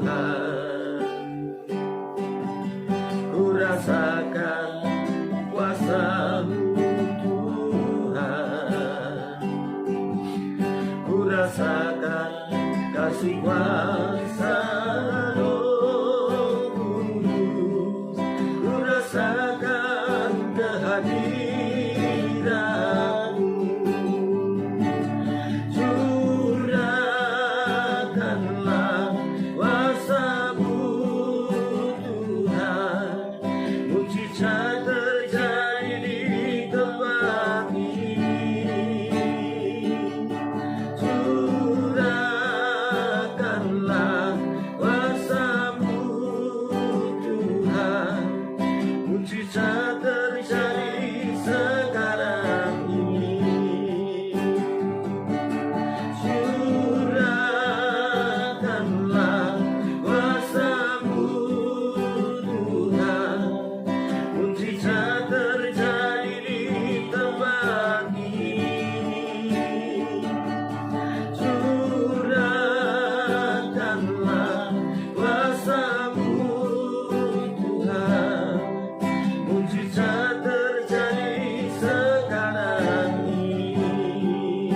Tuhan. Ku rasakan kuasa-Mu Tuhan. Ku rasakan kasih kuasa Roh Kudus. Ku rasakan kehadiran-Mu. Curahkanlah kuasa-Mu Tuhan. Mujizat terjadi di tempat ini. Curahkanlah kuasa-Mu Tuhan. Mujizat terjadi sekarang ini. Curahkanlah kuasa-Mu Tuhan. Mujizat terjadi di tempat ini. Curahkanlah kuasa-Mu Tuhan. Mujizat terjadi sekarang ini.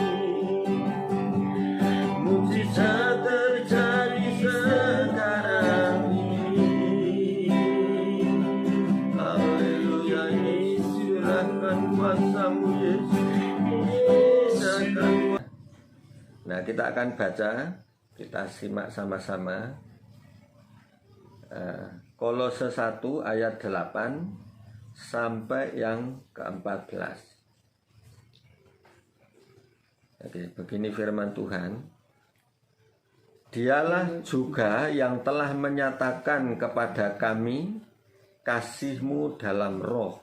Mujizat terjadi sekarang ini. Haleluya, Yesus, curahkan kuasa-Mu Yesus. Curahkan kuasa. Nah, kita akan baca, kita simak sama-sama. Kolose 1 ayat 8 sampai yang ke-14. Oke, begini firman Tuhan. Dialah juga yang telah menyatakan kepada kami kasih-Mu dalam roh.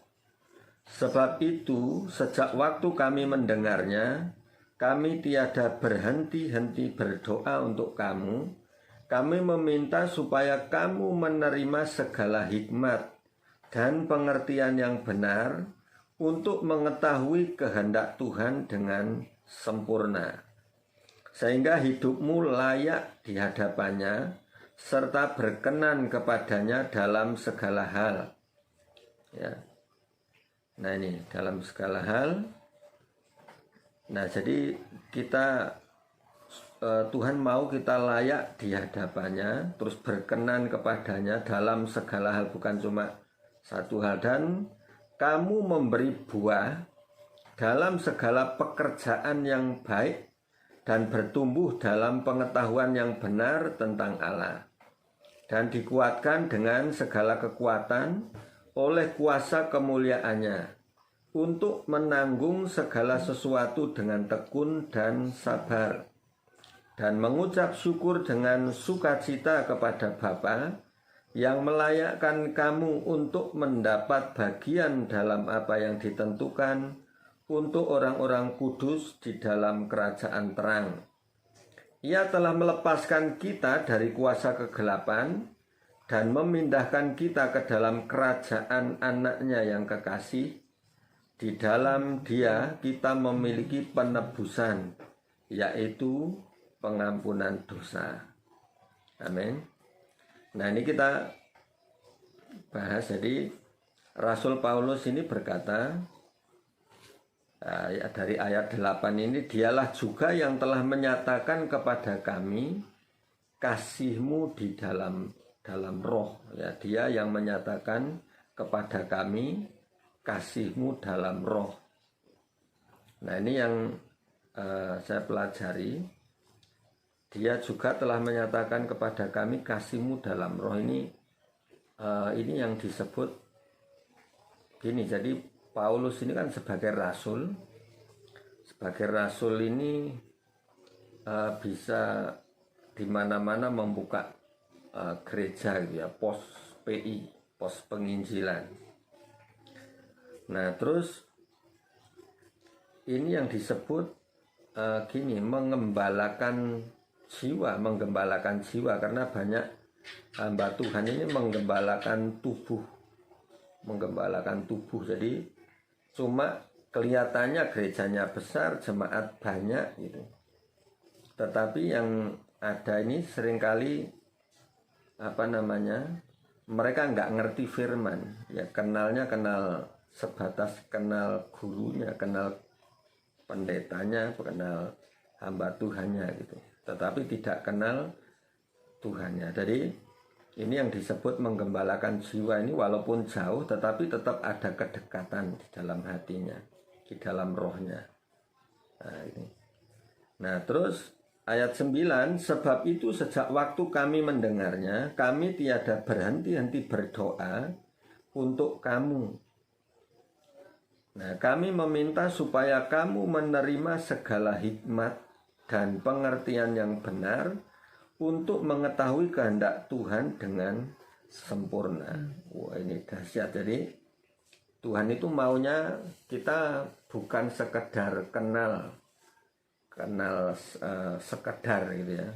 Sebab itu, sejak waktu kami mendengarnya, kami tiada berhenti-henti berdoa untuk kamu. Kami meminta supaya kamu menerima segala hikmat dan pengertian yang benar untuk mengetahui kehendak Tuhan dengan sempurna, sehingga hidupmu layak di hadapannya serta berkenan kepadanya dalam segala hal. Ya. Nah, ini dalam segala hal. Nah, jadi kita Tuhan mau kita layak di hadapannya, terus berkenan kepadanya dalam segala hal, bukan cuma satu hal. Dan kamu memberi buah dalam segala pekerjaan yang baik dan bertumbuh dalam pengetahuan yang benar tentang Allah, dan dikuatkan dengan segala kekuatan oleh kuasa kemuliaannya untuk menanggung segala sesuatu dengan tekun dan sabar, dan mengucap syukur dengan sukacita kepada Bapa yang melayakkan kamu untuk mendapat bagian dalam apa yang ditentukan untuk orang-orang kudus di dalam kerajaan terang. Ia telah melepaskan kita dari kuasa kegelapan dan memindahkan kita ke dalam kerajaan anaknya yang kekasih. Di dalam Dia kita memiliki penebusan, yaitu pengampunan dosa. Amin. Nah, ini kita bahas. Jadi Rasul Paulus ini berkata, dari ayat 8 ini, dialah juga yang telah menyatakan kepada kami kasih-Mu di dalam roh. Ya, Dia yang menyatakan kepada kami kasih-Mu dalam roh. Nah, ini yang saya pelajari. Dia juga telah menyatakan kepada kami kasih-Mu dalam roh. Ini yang disebut gini. Jadi Paulus ini kan sebagai rasul. Sebagai rasul ini bisa di mana-mana membuka gereja gitu ya, pos PI, pos penginjilan. Nah, terus ini yang disebut gini, menggembalakan jiwa, karena banyak hamba Tuhan ini menggembalakan tubuh. Jadi cuma kelihatannya gerejanya besar, jemaat banyak gitu, tetapi yang ada ini seringkali mereka nggak ngerti firman, ya kenalnya kenal sebatas kenal gurunya, kenal pendetanya, kenal hamba Tuhannya gitu, tetapi tidak kenal Tuhannya. Jadi ini yang disebut menggembalakan jiwa ini, walaupun jauh tetapi tetap ada kedekatan di dalam hatinya, di dalam rohnya. Nah terus ayat 9, sebab itu sejak waktu kami mendengarnya, kami tiada berhenti-henti berdoa untuk kamu. Nah, kami meminta supaya kamu menerima segala hikmat dan pengertian yang benar untuk mengetahui kehendak Tuhan dengan sempurna. Wah, ini dahsyat. Jadi Tuhan itu maunya kita bukan sekedar kenal sekedar gitu ya,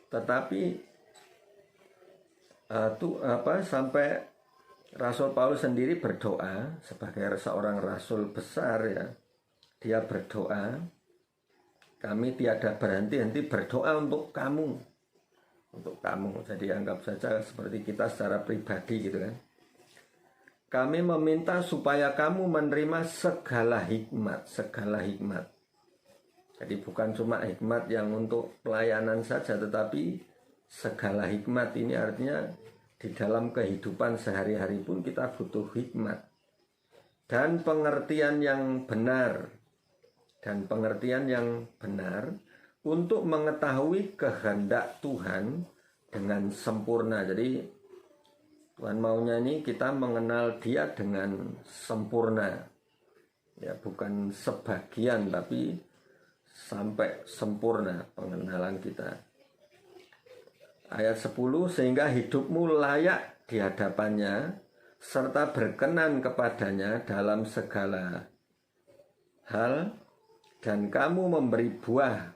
tetapi sampai Rasul Paulus sendiri berdoa sebagai seorang rasul besar ya, dia berdoa, kami tiada berhenti-henti berdoa untuk kamu. Jadi anggap saja seperti kita secara pribadi gitu kan. Kami meminta supaya kamu menerima segala hikmat. Jadi bukan cuma hikmat yang untuk pelayanan saja, tetapi segala hikmat ini artinya di dalam kehidupan sehari-hari pun kita butuh hikmat dan pengertian yang benar untuk mengetahui kehendak Tuhan dengan sempurna. Jadi Tuhan maunya ini kita mengenal Dia dengan sempurna, ya bukan sebagian tapi sampai sempurna pengenalan kita. Ayat 10, sehingga hidupmu layak di hadapannya serta berkenan kepadanya dalam segala hal, dan kamu memberi buah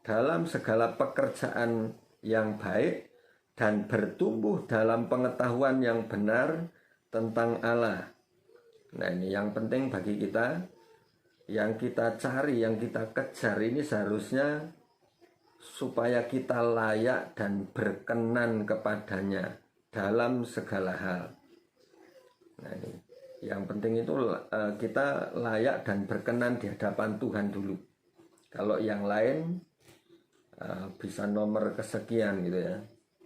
dalam segala pekerjaan yang baik dan bertumbuh dalam pengetahuan yang benar tentang Allah. Nah ini yang penting bagi kita, yang kita cari, yang kita kejar ini seharusnya supaya kita layak dan berkenan kepadanya dalam segala hal. Nah ini yang penting itu kita layak dan berkenan di hadapan Tuhan dulu. Kalau yang lain bisa nomor kesekian gitu ya,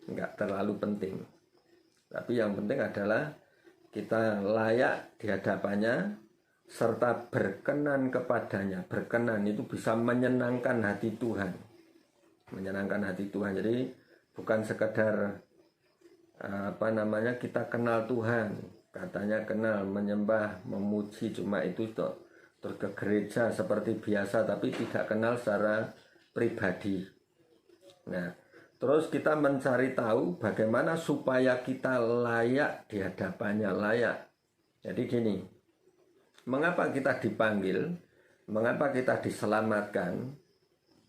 nggak terlalu penting. Tapi yang penting adalah kita layak di hadapannya serta berkenan kepadanya. Berkenan itu bisa menyenangkan hati Tuhan. Jadi bukan sekedar kita kenal Tuhan, katanya kenal, menyembah, memuji, cuma itu toh, terus ke gereja seperti biasa tapi tidak kenal secara pribadi. Nah terus kita mencari tahu bagaimana supaya kita layak di hadapannya, layak. Jadi gini, mengapa kita dipanggil, mengapa kita diselamatkan?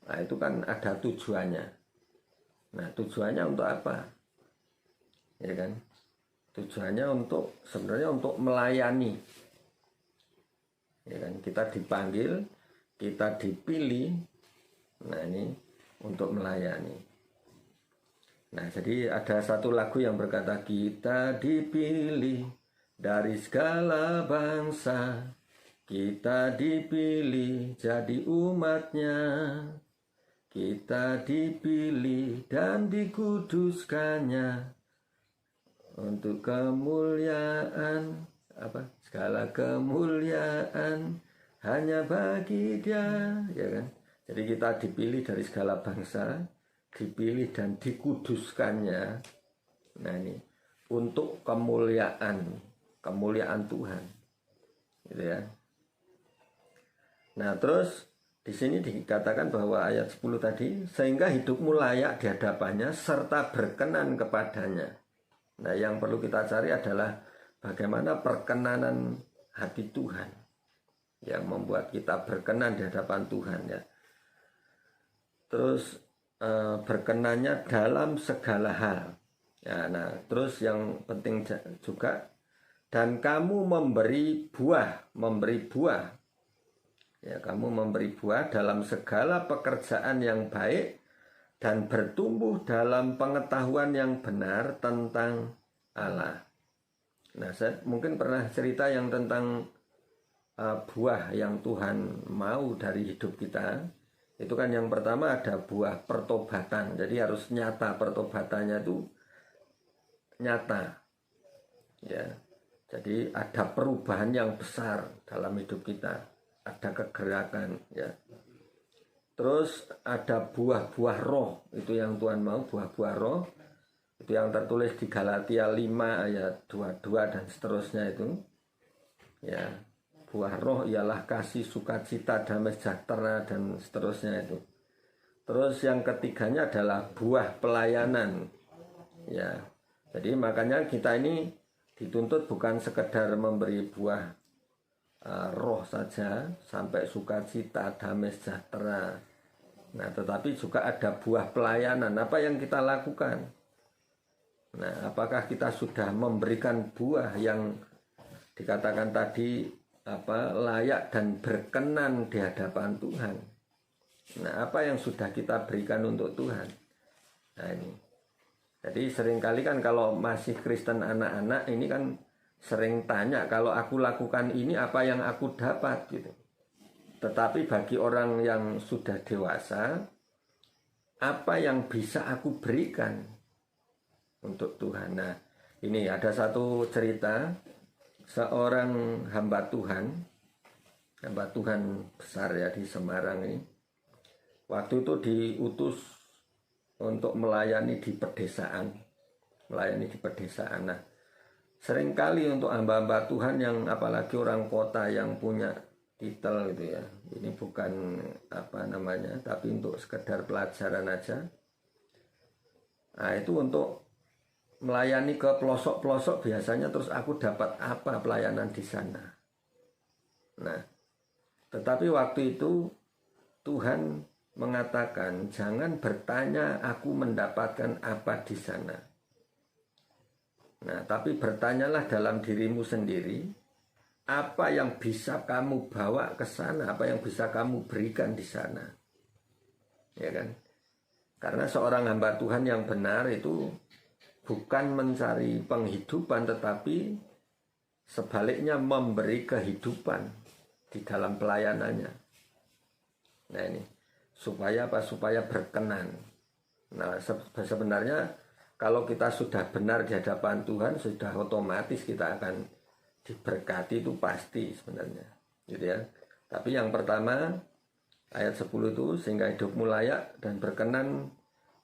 Nah itu kan ada tujuannya. Nah tujuannya untuk apa? Ya kan? Tujuannya sebenarnya untuk melayani. Ya kan? Kita dipanggil, kita dipilih. Nah ini untuk melayani. Nah jadi ada satu lagu yang berkata, kita dipilih dari segala bangsa, kita dipilih jadi umatnya. Kita dipilih dan dikuduskannya untuk kemuliaan, segala kemuliaan hanya bagi Dia, ya kan? Jadi kita dipilih dari segala bangsa, dipilih dan dikuduskannya. Nah ini untuk kemuliaan Tuhan, gitu ya. Nah terus di sini dikatakan bahwa ayat 10 tadi, sehingga hidupmu layak di hadapannya serta berkenan kepadanya. Nah yang perlu kita cari adalah bagaimana perkenanan hati Tuhan yang membuat kita berkenan di hadapan Tuhan ya. Terus berkenannya dalam segala hal ya. Nah terus yang penting juga, dan kamu memberi buah ya, kamu memberi buah dalam segala pekerjaan yang baik dan bertumbuh dalam pengetahuan yang benar tentang Allah. Nah, saya mungkin pernah cerita yang tentang buah yang Tuhan mau dari hidup kita. Itu kan yang pertama ada buah pertobatan. Jadi harus nyata, pertobatannya itu nyata. Ya. Jadi ada perubahan yang besar dalam hidup kita. Ada kegerakan, ya. Terus ada buah-buah roh, itu yang Tuhan mau, buah-buah roh. Itu yang tertulis di Galatia 5 ayat 22 dan seterusnya itu. Ya, buah roh ialah kasih, sukacita, damai sejahtera dan seterusnya itu. Terus yang ketiganya adalah buah pelayanan. Ya. Jadi makanya kita ini dituntut bukan sekedar memberi buah roh saja sampai sukacita, damai sejahtera. Nah, tetapi juga ada buah pelayanan. Apa yang kita lakukan? Nah, apakah kita sudah memberikan buah yang dikatakan tadi layak dan berkenan di hadapan Tuhan? Nah, apa yang sudah kita berikan untuk Tuhan? Nah, ini. Jadi seringkali kan kalau masih Kristen anak-anak ini kan sering tanya, kalau aku lakukan ini apa yang aku dapat gitu. Tetapi bagi orang yang sudah dewasa, apa yang bisa aku berikan untuk Tuhan? Nah, ini ada satu cerita seorang hamba Tuhan besar ya di Semarang ini. Waktu itu diutus untuk melayani di pedesaan. Nah, seringkali untuk hamba-hamba Tuhan yang apalagi orang kota yang punya titel gitu ya, ini bukan tapi untuk sekedar pelajaran aja. Nah, itu untuk melayani ke pelosok-pelosok biasanya, terus aku dapat apa pelayanan di sana. Nah, tetapi waktu itu Tuhan mengatakan, jangan bertanya aku mendapatkan apa di sana. Nah, tapi bertanyalah dalam dirimu sendiri, apa yang bisa kamu bawa ke sana, apa yang bisa kamu berikan di sana. Ya kan? Karena seorang hamba Tuhan yang benar itu bukan mencari penghidupan, tetapi sebaliknya memberi kehidupan di dalam pelayanannya. Nah, ini supaya apa? Supaya berkenan. Nah, sebenarnya kalau kita sudah benar di hadapan Tuhan, sudah otomatis kita akan diberkati, itu pasti sebenarnya, gitu ya. Tapi yang pertama ayat 10 itu, sehingga hidupmu layak dan berkenan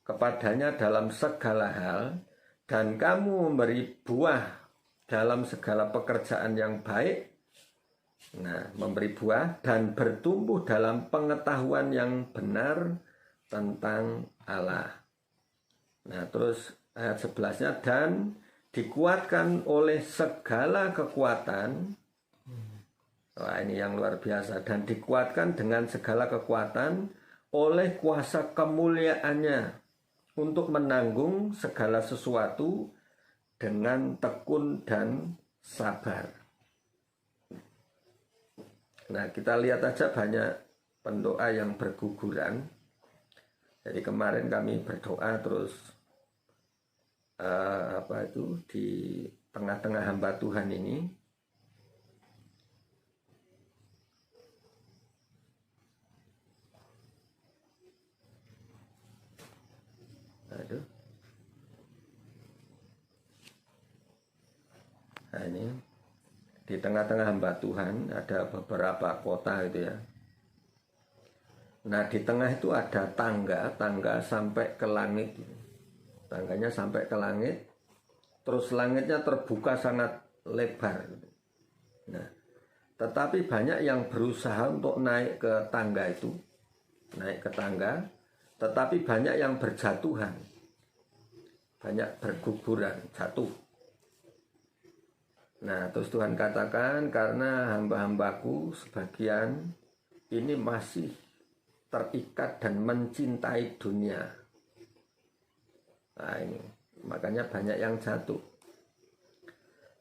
kepadanya dalam segala hal, dan kamu memberi buah dalam segala pekerjaan yang baik. Nah, memberi buah dan bertumbuh dalam pengetahuan yang benar tentang Allah. Nah, terus ayat 11-nya, dan dikuatkan oleh segala kekuatan. Wah, ini yang luar biasa. Dan dikuatkan dengan segala kekuatan oleh kuasa kemuliaannya untuk menanggung segala sesuatu dengan tekun dan sabar. Nah, kita lihat aja banyak pendoa yang berguguran. Jadi kemarin kami berdoa terus di tengah-tengah hamba Tuhan ini, nah ini di tengah-tengah hamba Tuhan ada beberapa kota gitu ya. Nah, di tengah itu ada tangga sampai ke langit. Tangganya sampai ke langit, terus langitnya terbuka sangat lebar. Nah, tetapi banyak yang berusaha untuk naik ke tangga itu, tetapi banyak yang berjatuhan, banyak berguguran, jatuh. Nah, terus Tuhan katakan, karena hamba-hambaku sebagian ini masih terikat dan mencintai dunia. Nah, ini makanya banyak yang jatuh.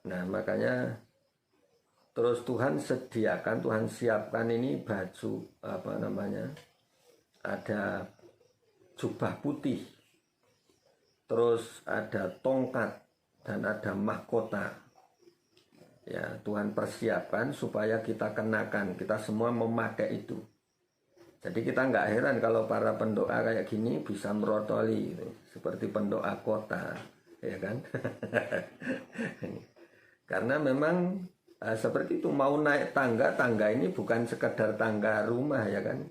Nah, makanya terus Tuhan sediakan, Tuhan siapkan ini baju ada jubah putih, terus ada tongkat dan ada mahkota. Ya, Tuhan persiapkan supaya kita kenakan, kita semua memakai itu. Jadi kita nggak heran kalau para pendoa kayak gini bisa merotoli gitu, seperti pendoa kota, ya kan? Karena memang seperti itu, mau naik tangga, tangga ini bukan sekedar tangga rumah, ya kan?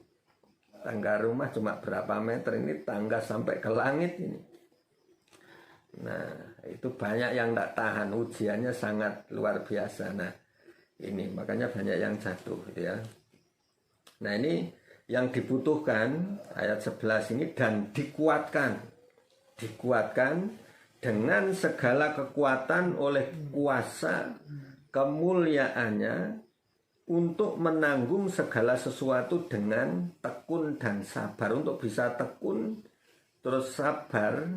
Tangga rumah cuma berapa meter, ini tangga sampai ke langit ini. Nah, itu banyak yang tidak tahan, ujiannya sangat luar biasa. Nah, ini makanya banyak yang jatuh gitu ya. Nah, ini yang dibutuhkan ayat 11 ini, dan dikuatkan dengan segala kekuatan oleh kuasa kemuliaannya untuk menanggung segala sesuatu dengan tekun dan sabar. Untuk bisa tekun terus sabar,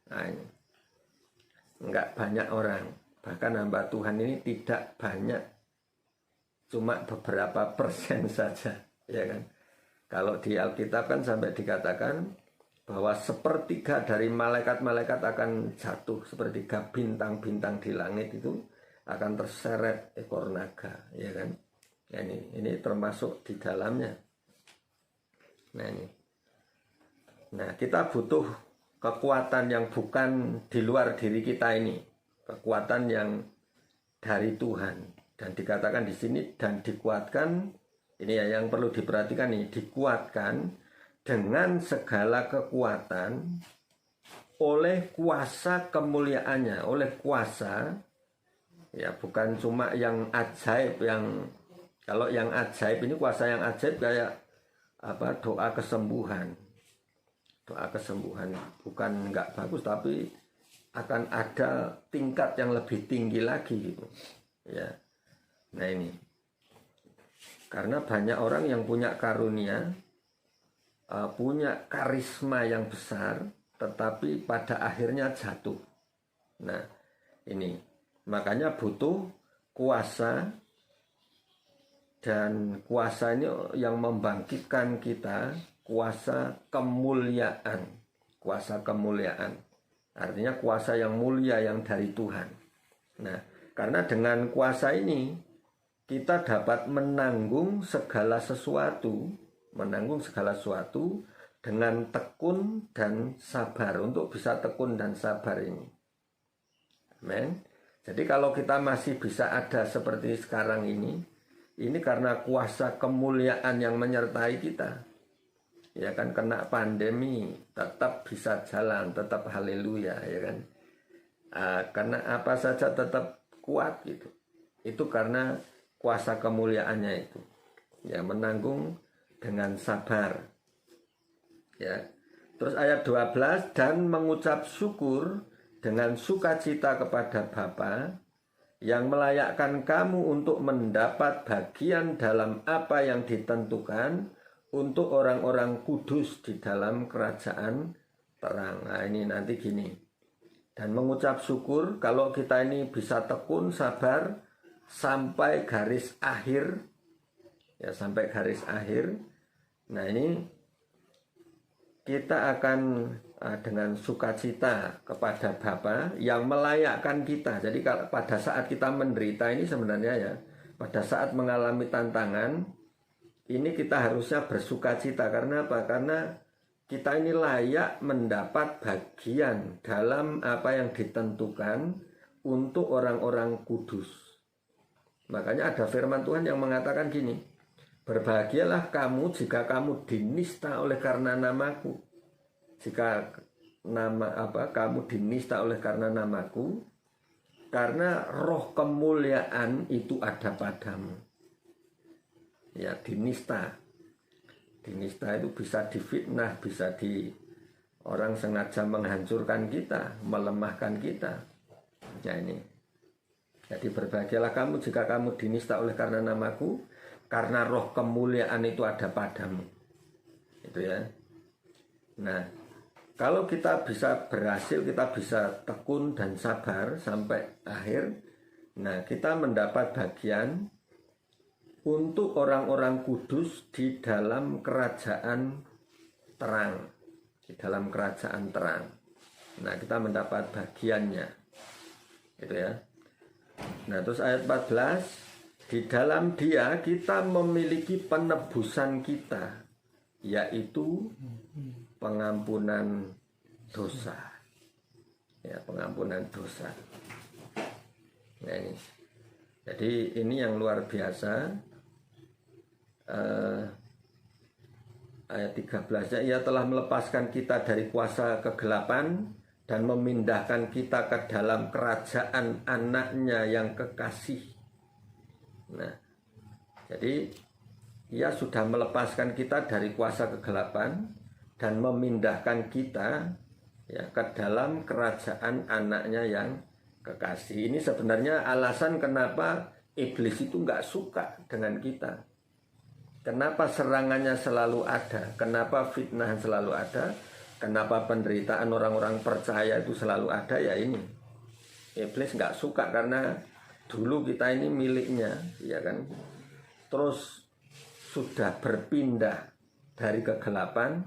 nah ini enggak banyak orang, bahkan hamba Tuhan ini tidak banyak, cuma beberapa persen saja, ya kan. Kalau di Alkitab kan sampai dikatakan bahwa sepertiga dari malaikat-malaikat akan jatuh, sepertiga bintang-bintang di langit itu akan terseret ekor naga, ya kan. Ya, ini termasuk di dalamnya. Nah, kita butuh kekuatan yang bukan di luar diri kita ini, kekuatan yang dari Tuhan. Dan dikatakan di sini, dan dikuatkan. Ini ya yang perlu diperhatikan nih, dikuatkan dengan segala kekuatan oleh kuasa kemuliaannya, oleh kuasa, ya bukan cuma yang ajaib, yang kalau yang ajaib ini, kuasa yang ajaib kayak apa, doa kesembuhan, bukan nggak bagus, tapi akan ada tingkat yang lebih tinggi lagi gitu, ya. Nah ini, karena banyak orang yang punya karunia, punya karisma yang besar, tetapi pada akhirnya jatuh. Nah, ini makanya butuh kuasa, dan kuasa ini yang membangkitkan kita, kuasa kemuliaan. Artinya kuasa yang mulia yang dari Tuhan. Nah, karena dengan kuasa ini kita dapat menanggung segala sesuatu dengan tekun dan sabar. Untuk bisa tekun dan sabar ini, amin. Jadi kalau kita masih bisa ada seperti sekarang ini karena kuasa kemuliaan yang menyertai kita. Ya kan, kena pandemi tetap bisa jalan, tetap haleluya, ya kan. Karena apa saja tetap kuat gitu. Itu karena kuasa kemuliaannya itu, ya, menanggung dengan sabar, ya. Terus ayat 12, dan mengucap syukur dengan sukacita kepada Bapa yang melayakkan kamu untuk mendapat bagian dalam apa yang ditentukan untuk orang-orang kudus di dalam kerajaan terang. Nah ini nanti gini, dan mengucap syukur, kalau kita ini bisa tekun, sabar sampai garis akhir, ya, sampai garis akhir. Nah ini kita akan dengan sukacita kepada Bapa yang melayakkan kita. Jadi kalau pada saat kita menderita ini sebenarnya, ya, pada saat mengalami tantangan ini kita harusnya bersukacita. Karena apa? Karena kita ini layak mendapat bagian dalam apa yang ditentukan untuk orang-orang kudus. Makanya ada firman Tuhan yang mengatakan gini, berbahagialah kamu jika kamu dinista oleh karena namaku. Jika kamu dinista oleh karena namaku, karena roh kemuliaan itu ada padamu. Ya, dinista. Dinista itu bisa difitnah, bisa orang sengaja menghancurkan kita, melemahkan kita. Ya ini. Jadi berbahagialah kamu jika kamu dinista oleh karena namaku, karena roh kemuliaan itu ada padamu. Itu ya. Nah, kalau kita bisa berhasil, kita bisa tekun dan sabar sampai akhir, nah kita mendapat bagian untuk orang-orang kudus di dalam kerajaan terang. di dalam kerajaan terang. Nah, kita mendapat bagiannya, gitu ya. Nah, terus ayat 14, di dalam Dia kita memiliki penebusan kita, yaitu pengampunan dosa. Ya, pengampunan dosa. Nah, ini. Jadi ini yang luar biasa. Ayat 13-nya, Ia telah melepaskan kita dari kuasa kegelapan dan memindahkan kita ke dalam kerajaan anaknya yang kekasih. Nah, jadi Ia sudah melepaskan kita dari kuasa kegelapan dan memindahkan kita ya ke dalam kerajaan anaknya yang kekasih. Ini sebenarnya alasan kenapa iblis itu nggak suka dengan kita. Kenapa serangannya selalu ada? Kenapa fitnah selalu ada? Kenapa penderitaan orang-orang percaya itu selalu ada? Ya ini, iblis nggak suka karena dulu kita ini miliknya, ya kan? Terus sudah berpindah dari kegelapan